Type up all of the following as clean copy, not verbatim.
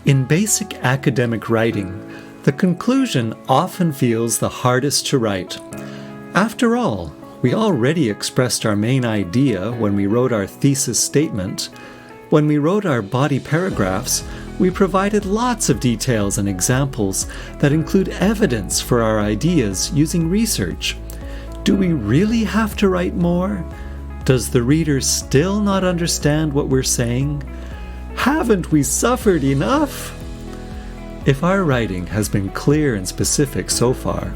In basic academic writing, the conclusion often feels the hardest to write. After all, we already expressed our main idea when we wrote our thesis statement. When we wrote our body paragraphs, we provided lots of details and examples that include evidence for our ideas using research. Do we really have to write more? Does the reader still not understand what we're saying? Haven't we suffered enough? If our writing has been clear and specific so far,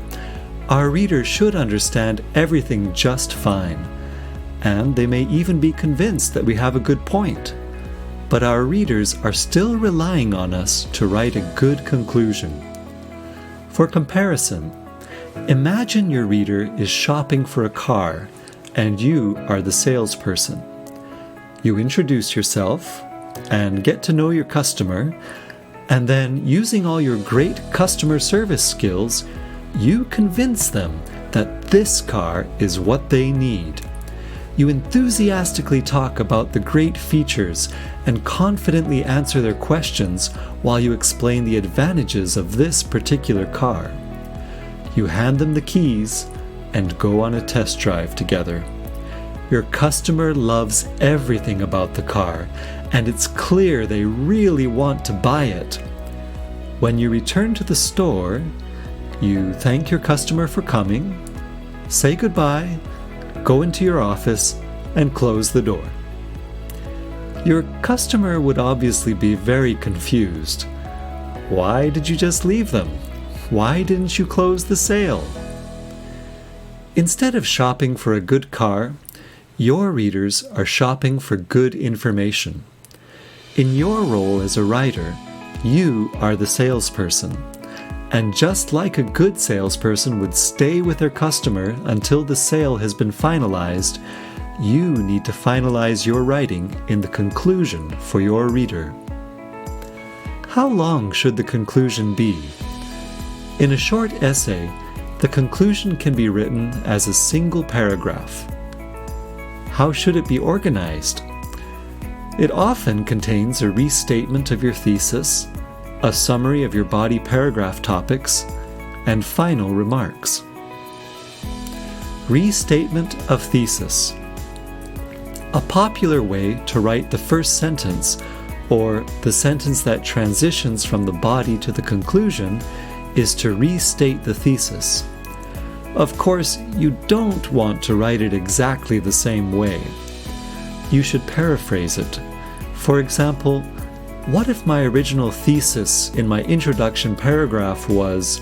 our readers should understand everything just fine, and they may even be convinced that we have a good point. But our readers are still relying on us to write a good conclusion. For comparison, imagine your reader is shopping for a car and you are the salesperson. You introduce yourself and get to know your customer, and then using all your great customer service skills, you convince them that this car is what they need. You enthusiastically talk about the great features and confidently answer their questions while you explain the advantages of this particular car. You hand them the keys and go on a test drive together. Your customer loves everything about the car, and it's clear they really want to buy it. When you return to the store, you thank your customer for coming, say goodbye, go into your office, and close the door. Your customer would obviously be very confused. Why did you just leave them? Why didn't you close the sale? Instead of shopping for a good car, your readers are shopping for good information. In your role as a writer, you are the salesperson. And just like a good salesperson would stay with their customer until the sale has been finalized, you need to finalize your writing in the conclusion for your reader. How long should the conclusion be? In a short essay, the conclusion can be written as a single paragraph. How should it be organized? It often contains a restatement of your thesis, a summary of your body paragraph topics, and final remarks. Restatement of thesis. A popular way to write the first sentence, or the sentence that transitions from the body to the conclusion, is to restate the thesis. Of course, you don't want to write it exactly the same way. You should paraphrase it. For example, what if my original thesis in my introduction paragraph was,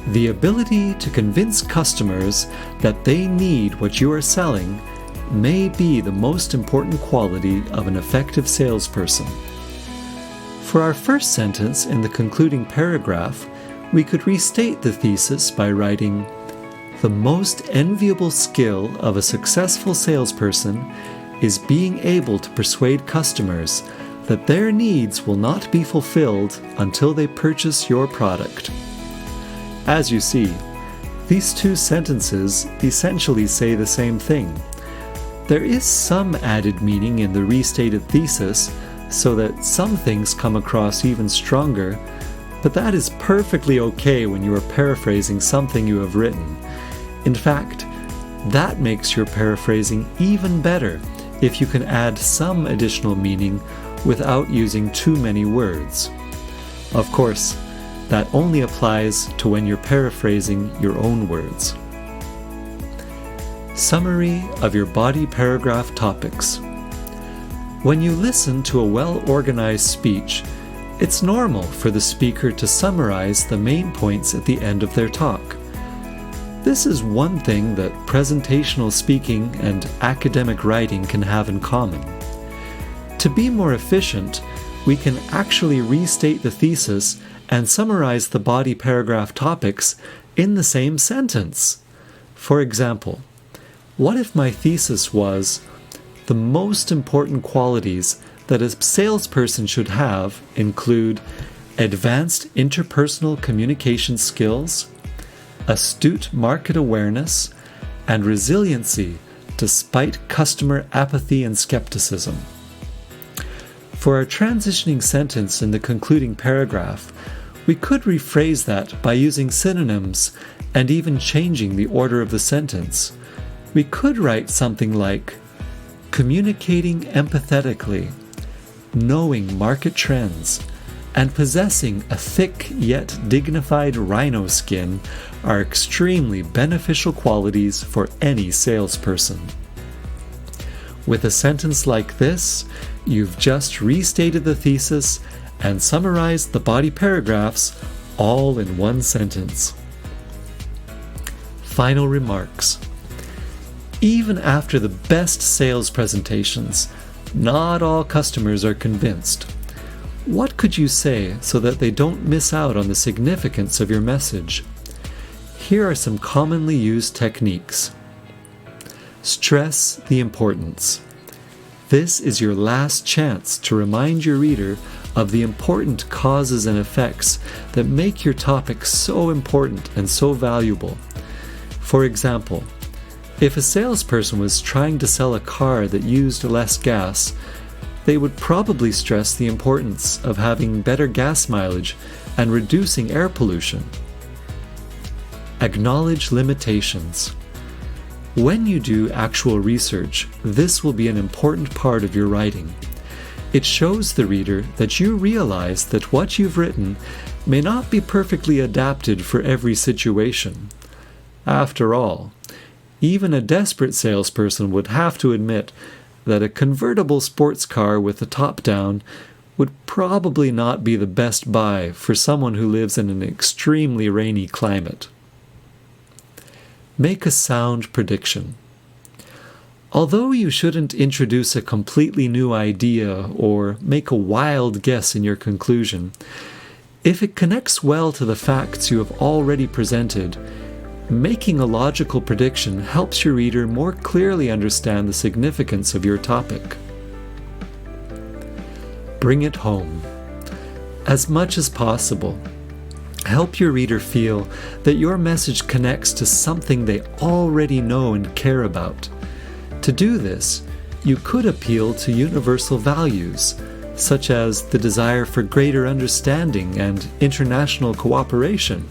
"The ability to convince customers that they need what you are selling may be the most important quality of an effective salesperson." For our first sentence in the concluding paragraph, we could restate the thesis by writing, "The most enviable skill of a successful salesperson is being able to persuade customers that their needs will not be fulfilled until they purchase your product." As you see, these two sentences essentially say the same thing. There is some added meaning in the restated thesis so that some things come across even stronger, but that is perfectly okay when you are paraphrasing something you have written. In fact, that makes your paraphrasing even better if you can add some additional meaning without using too many words. Of course, that only applies to when you're paraphrasing your own words. Summary of your body paragraph topics. When you listen to a well-organized speech, it's normal for the speaker to summarize the main points at the end of their talk. This is one thing that presentational speaking and academic writing can have in common. To be more efficient, we can actually restate the thesis and summarize the body paragraph topics in the same sentence. For example, what if my thesis was, "The most important qualities that a salesperson should have include advanced interpersonal communication skills, astute market awareness, and resiliency despite customer apathy and skepticism." For our transitioning sentence in the concluding paragraph, we could rephrase that by using synonyms and even changing the order of the sentence. We could write something like, communicating empathetically, knowing market trends, and possessing a thick yet dignified rhino skin are extremely beneficial qualities for any salesperson. With a sentence like this, you've just restated the thesis and summarized the body paragraphs all in one sentence. Final remarks. Even after the best sales presentations, not all customers are convinced. What could you say so that they don't miss out on the significance of your message? Here are some commonly used techniques. Stress the importance. This is your last chance to remind your reader of the important causes and effects that make your topic so important and so valuable. For example, if a salesperson was trying to sell a car that used less gas, they would probably stress the importance of having better gas mileage and reducing air pollution. Acknowledge limitations. When you do actual research, this will be an important part of your writing. It shows the reader that you realize that what you've written may not be perfectly adapted for every situation. After all, even a desperate salesperson would have to admit that a convertible sports car with the top down would probably not be the best buy for someone who lives in an extremely rainy climate. Make a sound prediction. Although you shouldn't introduce a completely new idea or make a wild guess in your conclusion, if it connects well to the facts you have already presented, making a logical prediction helps your reader more clearly understand the significance of your topic. Bring it home. As much as possible, help your reader feel that your message connects to something they already know and care about. To do this, you could appeal to universal values, such as the desire for greater understanding and international cooperation.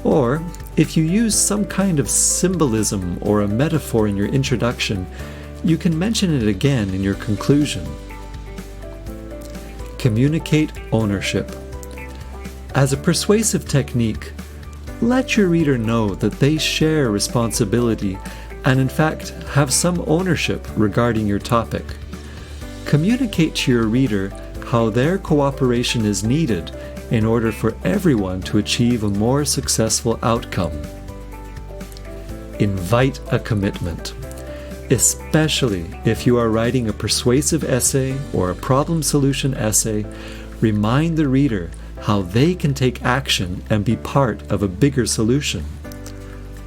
Or, if you use some kind of symbolism or a metaphor in your introduction, you can mention it again in your conclusion. Communicate ownership. As a persuasive technique, let your reader know that they share responsibility and in fact have some ownership regarding your topic. Communicate to your reader how their cooperation is needed in order for everyone to achieve a more successful outcome. Invite a commitment. Especially if you are writing a persuasive essay or a problem-solution essay, remind the reader how they can take action and be part of a bigger solution.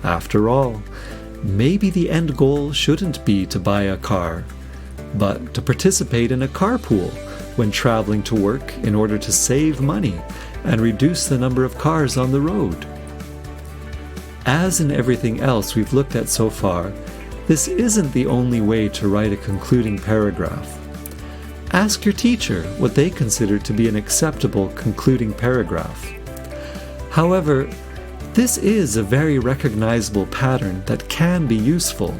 After all, maybe the end goal shouldn't be to buy a car, but to participate in a carpool when traveling to work in order to save money and reduce the number of cars on the road. As in everything else we've looked at so far, this isn't the only way to write a concluding paragraph. Ask your teacher what they consider to be an acceptable concluding paragraph. However, this is a very recognizable pattern that can be useful,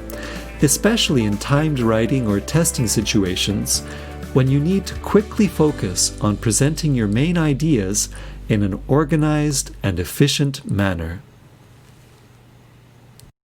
especially in timed writing or testing situations when you need to quickly focus on presenting your main ideas in an organized and efficient manner.